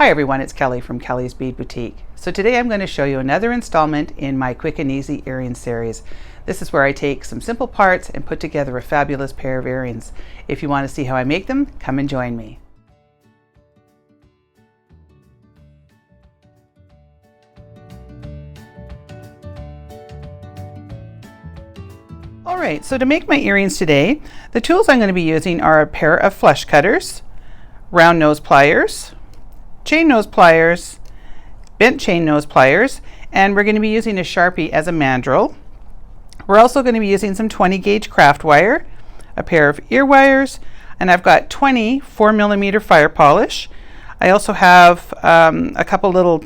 Hi everyone, it's Kelly from Kellie's Bead Boutique. So today I'm going to show you another installment in my quick and easy earring series. This is where I take some simple parts and put together a fabulous pair of earrings. If you want to see how I make them, come and join me. Alright, so to make my earrings today, the tools I'm going to be using are a pair of flush cutters, round nose pliers, chain nose pliers, bent chain nose pliers, and we're going to be using a Sharpie as a mandrel. We're also going to be using some 20 gauge craft wire, a pair of ear wires, and I've got 20 4mm fire polish. I also have a couple little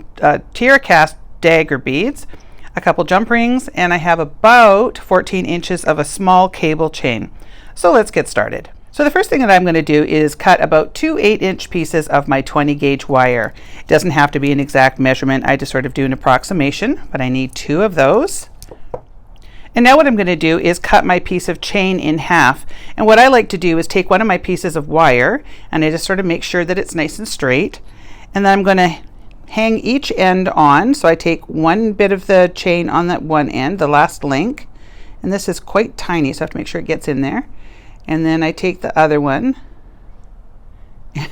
tiara cast dagger beads, a couple jump rings, and I have about 14 inches of a small cable chain. So let's get started. So the first thing that I'm going to do is cut about two 8-inch pieces of my 20 gauge wire. It doesn't have to be an exact measurement, I just sort of do an approximation, but I need two of those. And now what I'm going to do is cut my piece of chain in half. And what I like to do is take one of my pieces of wire and I just sort of make sure that it's nice and straight. And then I'm going to hang each end on. So I take one bit of the chain on that one end, the last link. And this is quite tiny, so I have to make sure it gets in there. And then I take the other one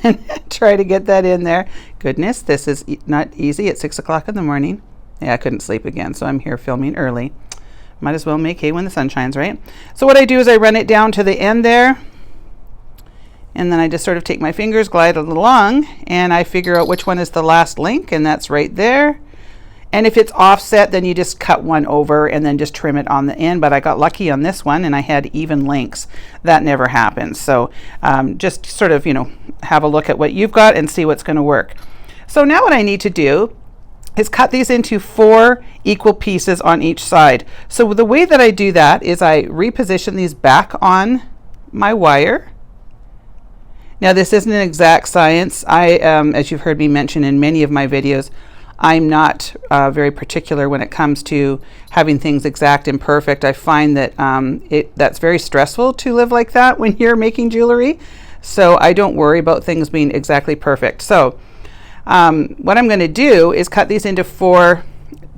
and try to get that in there. Goodness, this is not easy at 6 o'clock in the morning. Yeah, I couldn't sleep again, so I'm here filming early. Might as well make hay when the sun shines, right? So what I do is I run it down to the end there, and then I just sort of take my fingers, glide it along, and I figure out which one is the last link, and that's right there. And if it's offset, then you just cut one over and then just trim it on the end. But I got lucky on this one and I had even links. That never happens. So just sort of, have a look at what you've got and see what's going to work. So now what I need to do is cut these into 4 equal pieces on each side. So the way that I do that is I reposition these back on my wire. Now this isn't an exact science. As you've heard me mention in many of my videos, I'm not very particular when it comes to having things exact and perfect. I find that that's very stressful to live like that when you're making jewelry. So I don't worry about things being exactly perfect. So what I'm going to do is cut these into 4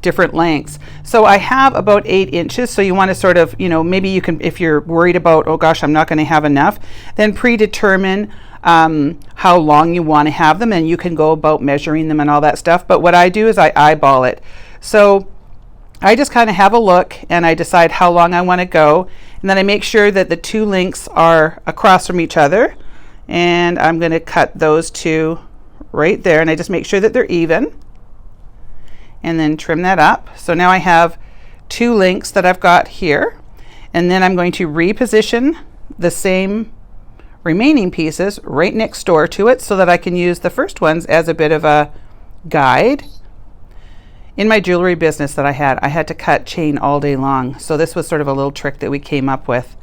different lengths. So I have about 8 inches. So you want to sort of, maybe you can, if you're worried about, oh gosh, I'm not going to have enough, then predetermine how long you want to have them, and you can go about measuring them and all that stuff. But what I do is I eyeball it. So I just kind of have a look and I decide how long I want to go, and then I make sure that the 2 links are across from each other, and I'm going to cut those 2 right there, and I just make sure that they're even and then trim that up. So now I have 2 links that I've got here, and then I'm going to reposition the same remaining pieces right next door to it so that I can use the first ones as a bit of a guide. In my jewelry business that I had to cut chain all day long, so this was sort of a little trick that we came up with.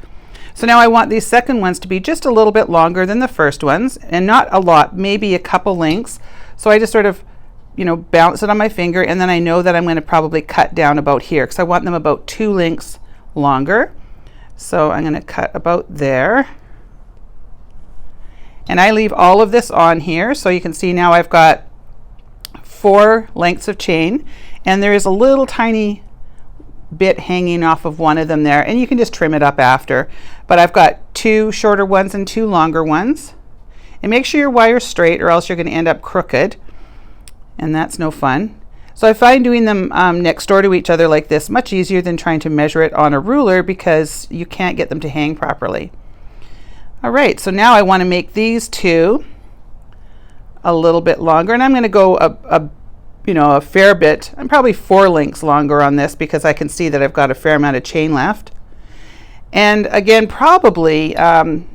So now I want these second ones to be just a little bit longer than the first ones, and not a lot, maybe a couple links. So I just sort of bounce it on my finger, and then I know that I'm going to probably cut down about here because I want them about 2 links longer. So I'm going to cut about there. And I leave all of this on here, so you can see now I've got 4 lengths of chain, and there is a little tiny bit hanging off of one of them there, and you can just trim it up after. But I've got 2 shorter ones and 2 longer ones. And make sure your wire's straight or else you're going to end up crooked, and that's no fun. So I find doing them next door to each other like this much easier than trying to measure it on a ruler because you can't get them to hang properly. All right, so now I want to make these 2 a little bit longer, and I'm going to go a fair bit. I'm probably 4 links longer on this because I can see that I've got a fair amount of chain left. And again, probably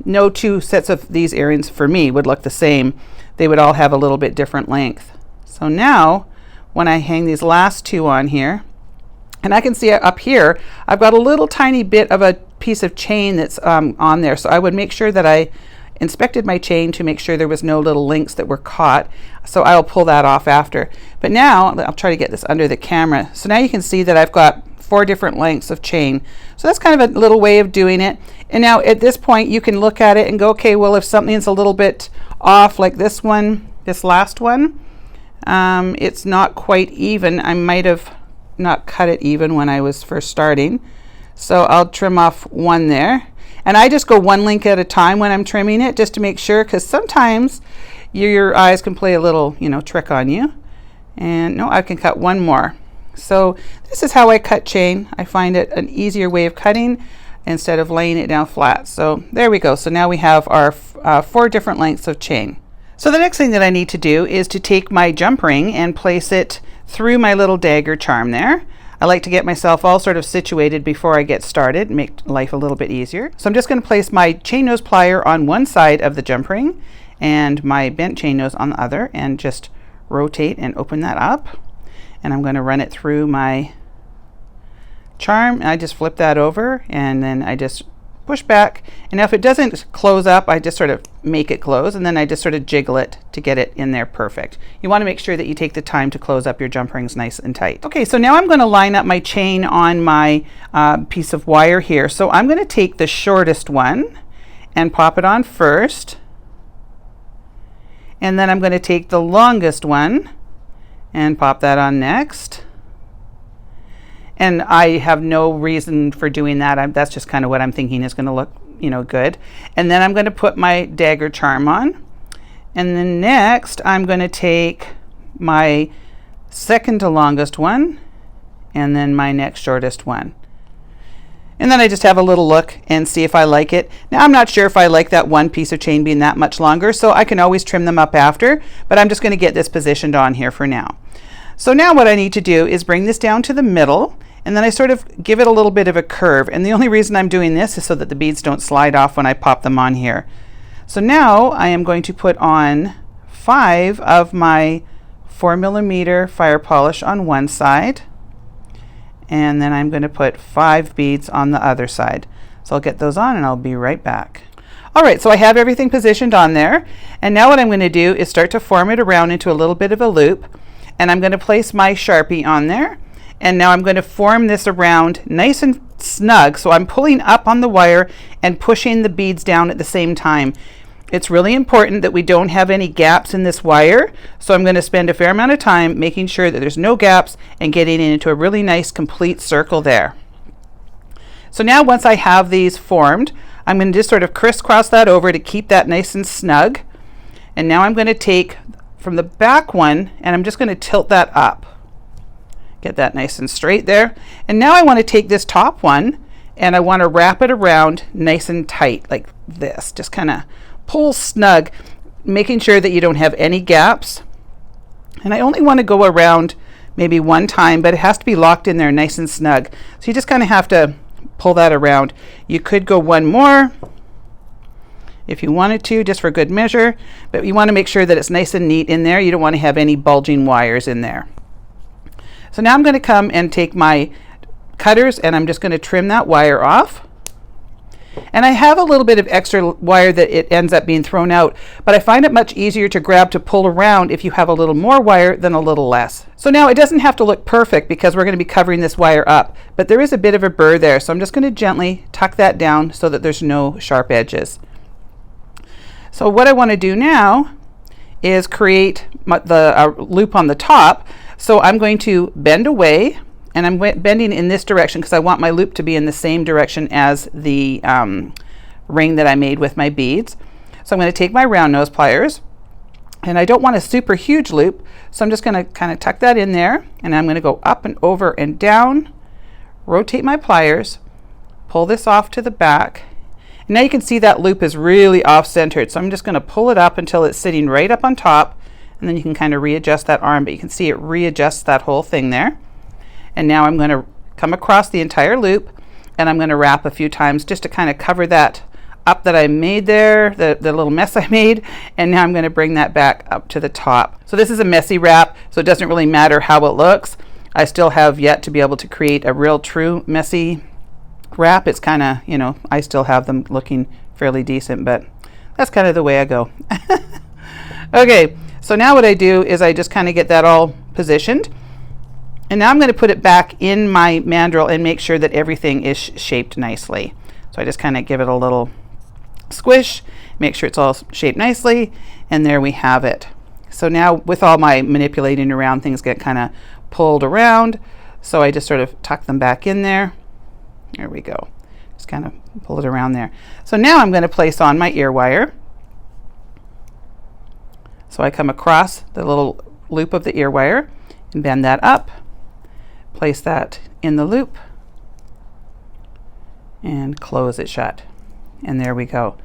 no 2 sets of these earrings for me would look the same. They would all have a little bit different length. So now when I hang these last 2 on here, and I can see up here, I've got a little tiny bit of a piece of chain that's on there. So I would make sure that I inspected my chain to make sure there was no little links that were caught. So I'll pull that off after. But now I'll try to get this under the camera. So now you can see that I've got 4 different lengths of chain. So that's kind of a little way of doing it. And now at this point you can look at it and go, okay, well, if something's a little bit off like this one, this last one, It's not quite even. I might have not cut it even when I was first starting. So I'll trim off one there. And I just go one link at a time when I'm trimming it, just to make sure, because sometimes your eyes can play a little, trick on you. And no, I can cut one more. So this is how I cut chain. I find it an easier way of cutting instead of laying it down flat. So there we go. So now we have our 4 different lengths of chain. So the next thing that I need to do is to take my jump ring and place it through my little dagger charm there. I like to get myself all sort of situated before I get started, make life a little bit easier. So I'm just going to place my chain nose plier on one side of the jump ring and my bent chain nose on the other, and just rotate and open that up. And I'm going to run it through my charm. I just flip that over, and then I just push back. And now if it doesn't close up, I just sort of make it close, and then I just sort of jiggle it to get it in there perfect. You want to make sure that you take the time to close up your jump rings nice and tight. Okay, so now I'm going to line up my chain on my piece of wire here. So I'm going to take the shortest one and pop it on first, and then I'm going to take the longest one and pop that on next. And I have no reason for doing that. That's just kind of what I'm thinking is going to look, good. And then I'm going to put my dagger charm on. And then next, I'm going to take my second to longest one, and then my next shortest one. And then I just have a little look and see if I like it. Now, I'm not sure if I like that one piece of chain being that much longer, so I can always trim them up after, but I'm just going to get this positioned on here for now. So now what I need to do is bring this down to the middle, and then I sort of give it a little bit of a curve. And the only reason I'm doing this is so that the beads don't slide off when I pop them on here. So now I am going to put on 5 of my 4mm fire polish on one side, and then I'm going to put 5 beads on the other side. So I'll get those on and I'll be right back. All right, so I have everything positioned on there, and now what I'm going to do is start to form it around into a little bit of a loop, and I'm going to place my Sharpie on there. And now I'm going to form this around nice and snug. So I'm pulling up on the wire and pushing the beads down at the same time. It's really important that we don't have any gaps in this wire. So I'm going to spend a fair amount of time making sure that there's no gaps and getting it into a really nice complete circle there. So now once I have these formed, I'm going to just sort of crisscross that over to keep that nice and snug. And now I'm going to take from the back one and I'm just going to tilt that up. Get that nice and straight there. And now I want to take this top one and I want to wrap it around nice and tight like this. Just kind of pull snug, making sure that you don't have any gaps. And I only want to go around maybe one time, but it has to be locked in there nice and snug. So you just kind of have to pull that around. You could go one more if you wanted to, just for good measure, but you want to make sure that it's nice and neat in there. You don't want to have any bulging wires in there. So now I'm going to come and take my cutters and I'm just going to trim that wire off. And I have a little bit of extra wire that it ends up being thrown out, but I find it much easier to grab to pull around if you have a little more wire than a little less. So now it doesn't have to look perfect because we're going to be covering this wire up, but there is a bit of a burr there. So I'm just going to gently tuck that down so that there's no sharp edges. So what I want to do now is create the loop on the top. So I'm going to bend away, and I'm bending in this direction because I want my loop to be in the same direction as the ring that I made with my beads. So I'm going to take my round nose pliers, and I don't want a super huge loop, so I'm just going to kind of tuck that in there, and I'm going to go up and over and down, rotate my pliers, pull this off to the back. And now you can see that loop is really off-centered, so I'm just going to pull it up until it's sitting right up on top. And then you can kind of readjust that arm, but you can see it readjusts that whole thing there. And now I'm going to come across the entire loop, and I'm going to wrap a few times just to kind of cover that up that I made there, the little mess I made. And now I'm going to bring that back up to the top. So this is a messy wrap, so it doesn't really matter how it looks. I still have yet to be able to create a real true messy wrap. It's kind of, I still have them looking fairly decent, but that's kind of the way I go. Okay. So now what I do is I just kind of get that all positioned. And now I'm going to put it back in my mandrel and make sure that everything is shaped nicely. So I just kind of give it a little squish, make sure it's all shaped nicely, and there we have it. So now with all my manipulating around, things get kind of pulled around. So I just sort of tuck them back in there. There we go. Just kind of pull it around there. So now I'm going to place on my ear wire. So I come across the little loop of the ear wire and bend that up. Place that in the loop and close it shut. And there we go.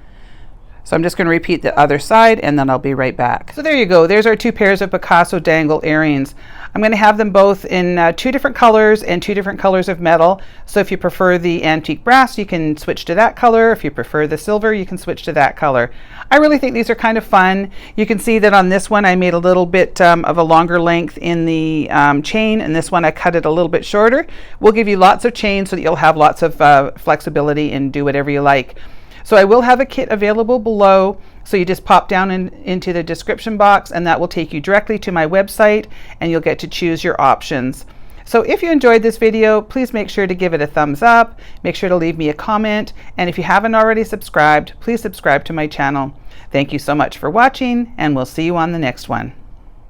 So I'm just going to repeat the other side and then I'll be right back. So there you go. There's our 2 pairs of Picasso dangle earrings. I'm going to have them both in 2 different colors and 2 different colors of metal. So if you prefer the antique brass, you can switch to that color. If you prefer the silver, you can switch to that color. I really think these are kind of fun. You can see that on this one I made a little bit of a longer length in the chain, and this one I cut it a little bit shorter. We'll give you lots of chain so that you'll have lots of flexibility and do whatever you like. So I will have a kit available below, so you just pop down into the description box and that will take you directly to my website and you'll get to choose your options. So if you enjoyed this video, please make sure to give it a thumbs up, make sure to leave me a comment, and if you haven't already subscribed, please subscribe to my channel. Thank you so much for watching, and we'll see you on the next one.